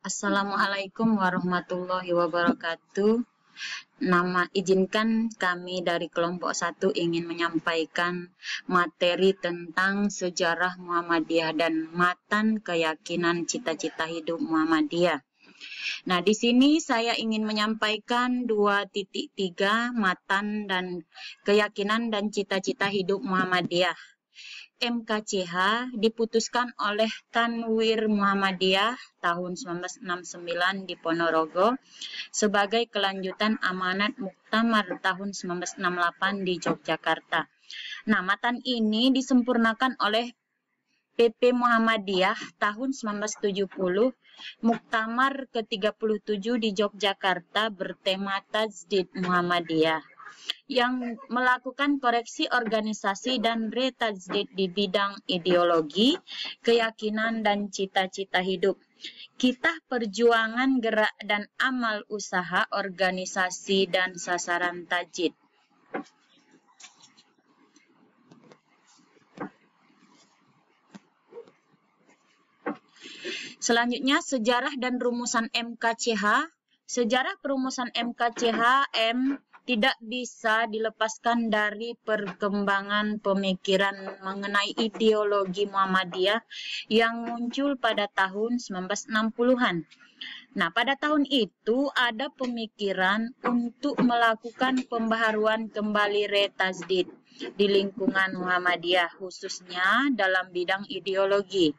Assalamualaikum warahmatullahi wabarakatuh. Izinkan kami dari kelompok 1 ingin menyampaikan materi tentang sejarah Muhammadiyah dan matan keyakinan cita-cita hidup Muhammadiyah. Nah, di sini saya ingin menyampaikan 2.3 matan dan keyakinan dan cita-cita hidup Muhammadiyah. MKCH diputuskan oleh Tanwir Muhammadiyah tahun 1969 di Ponorogo sebagai kelanjutan amanat Muktamar tahun 1968 di Yogyakarta. Nah, matan ini disempurnakan oleh PP Muhammadiyah tahun 1970, Muktamar ke-37 di Yogyakarta bertema Tajdid Muhammadiyah, yang melakukan koreksi organisasi dan retajdid di bidang ideologi, keyakinan, dan cita-cita hidup. Kitah perjuangan, gerak, dan amal usaha organisasi dan sasaran tajdid. Selanjutnya, sejarah dan rumusan MKCH. Sejarah perumusan MKCH-M tidak bisa dilepaskan dari perkembangan pemikiran mengenai ideologi Muhammadiyah yang muncul pada tahun 1960-an. Nah, pada tahun itu ada pemikiran untuk melakukan pembaharuan kembali retajdid di lingkungan Muhammadiyah, khususnya dalam bidang ideologi.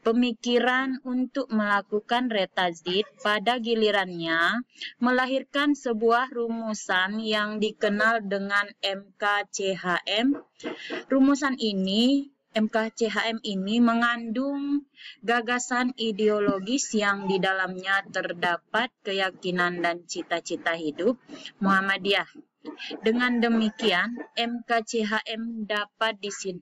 Pemikiran untuk melakukan retajdid pada gilirannya melahirkan sebuah rumusan yang dikenal dengan MKCHM. Rumusan ini MKCHM ini mengandung gagasan ideologis yang di dalamnya terdapat keyakinan dan cita-cita hidup Muhammadiyah. Dengan demikian, MKCHM dapat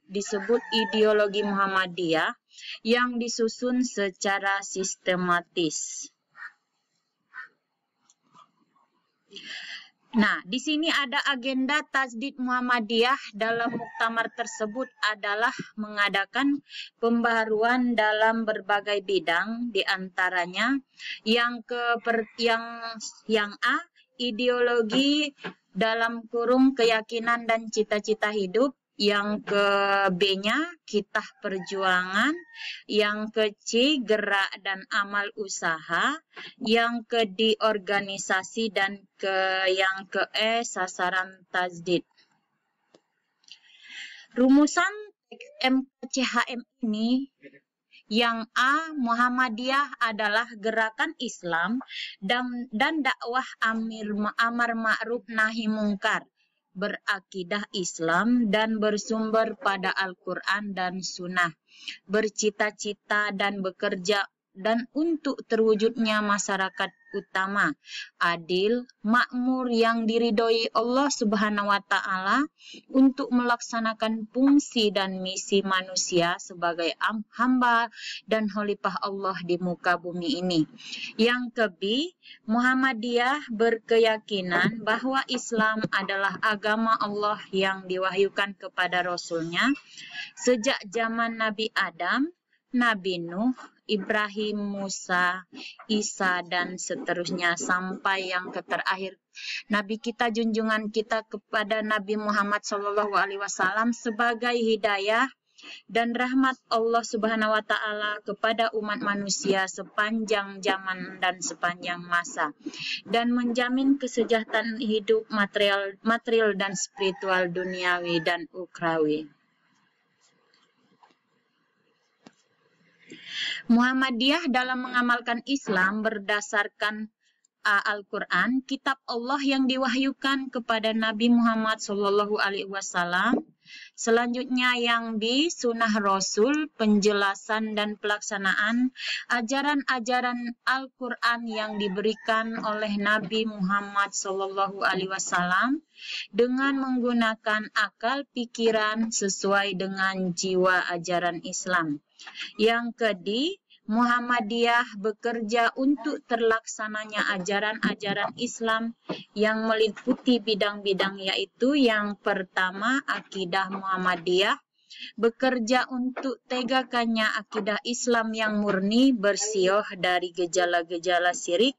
disebut ideologi Muhammadiyah yang disusun secara sistematis. Nah, di sini ada agenda tajdid Muhammadiyah dalam muktamar tersebut adalah mengadakan pembaharuan dalam berbagai bidang, di antaranya yang A, ideologi dalam kurung keyakinan dan cita-cita hidup. Yang ke B-nya kitah perjuangan, yang ke C gerak dan amal usaha, yang ke D organisasi, dan yang ke E sasaran tajdid. Rumusan MKCHM ini, yang A, Muhammadiyah adalah gerakan Islam dan dakwah amar ma'ruf nahi mungkar, berakidah Islam dan bersumber pada Al-Quran dan Sunnah, bercita-cita dan bekerja dan untuk terwujudnya masyarakat utama, adil, makmur yang diridhoi Allah Subhanahu wa Ta'ala untuk melaksanakan fungsi dan misi manusia sebagai hamba dan khalifah Allah di muka bumi ini. Yang ke B, Muhammadiyah berkeyakinan bahwa Islam adalah agama Allah yang diwahyukan kepada Rasulnya sejak zaman Nabi Adam, Nabi Nuh, Ibrahim, Musa, Isa, dan seterusnya sampai yang terakhir Nabi kita, junjungan kita kepada Nabi Muhammad SAW sebagai hidayah dan rahmat Allah Subhanahu wa Ta'ala kepada umat manusia sepanjang zaman dan sepanjang masa, dan menjamin kesejahteraan hidup material dan spiritual duniawi dan ukhrawi. Muhammadiyah dalam mengamalkan Islam berdasarkan Al-Quran, kitab Allah yang diwahyukan kepada Nabi Muhammad SAW. Selanjutnya yang B, Sunnah Rasul, penjelasan dan pelaksanaan ajaran-ajaran Al-Quran yang diberikan oleh Nabi Muhammad SAW dengan menggunakan akal pikiran sesuai dengan jiwa ajaran Islam. Yang ke D, Muhammadiyah bekerja untuk terlaksananya ajaran-ajaran Islam yang meliputi bidang-bidang, yaitu yang pertama akidah Muhammadiyah, bekerja untuk tegakkannya akidah Islam yang murni, bersih dari gejala-gejala syirik,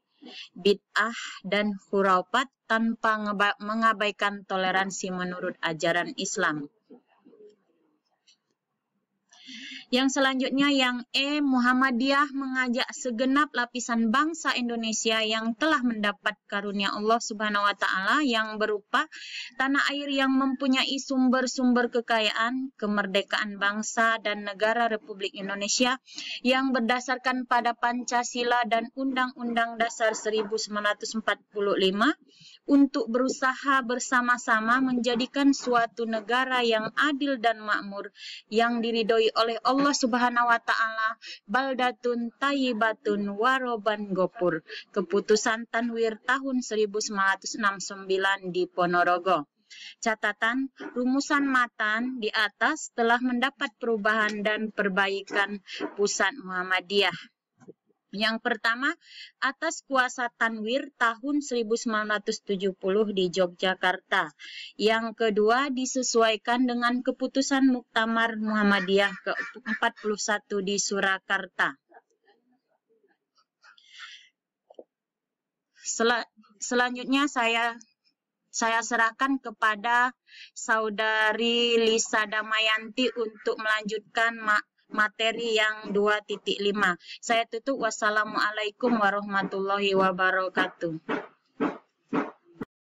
bid'ah, dan khurafat tanpa mengabaikan toleransi menurut ajaran Islam. Yang selanjutnya yang Muhammadiyah mengajak segenap lapisan bangsa Indonesia yang telah mendapat karunia Allah Subhanahu wa taala yang berupa tanah air yang mempunyai sumber-sumber kekayaan, kemerdekaan bangsa dan negara Republik Indonesia yang berdasarkan pada Pancasila dan Undang-Undang Dasar 1945 untuk berusaha bersama-sama menjadikan suatu negara yang adil dan makmur yang diridhoi oleh Allah Subhanahu wa taala, baldatun thayyibatun waroban gopur. Keputusan Tanwir tahun 1969 di Ponorogo. Catatan, rumusan matan di atas telah mendapat perubahan dan perbaikan pusat Muhammadiyah. Yang pertama, atas kuasa Tanwir tahun 1970 di Yogyakarta. Yang kedua, disesuaikan dengan keputusan Muktamar Muhammadiyah ke-41 di Surakarta. Selanjutnya saya serahkan kepada Saudari Lisa Damayanti untuk melanjutkan materi yang 2.5. Saya tutup. Wassalamualaikum warahmatullahi wabarakatuh.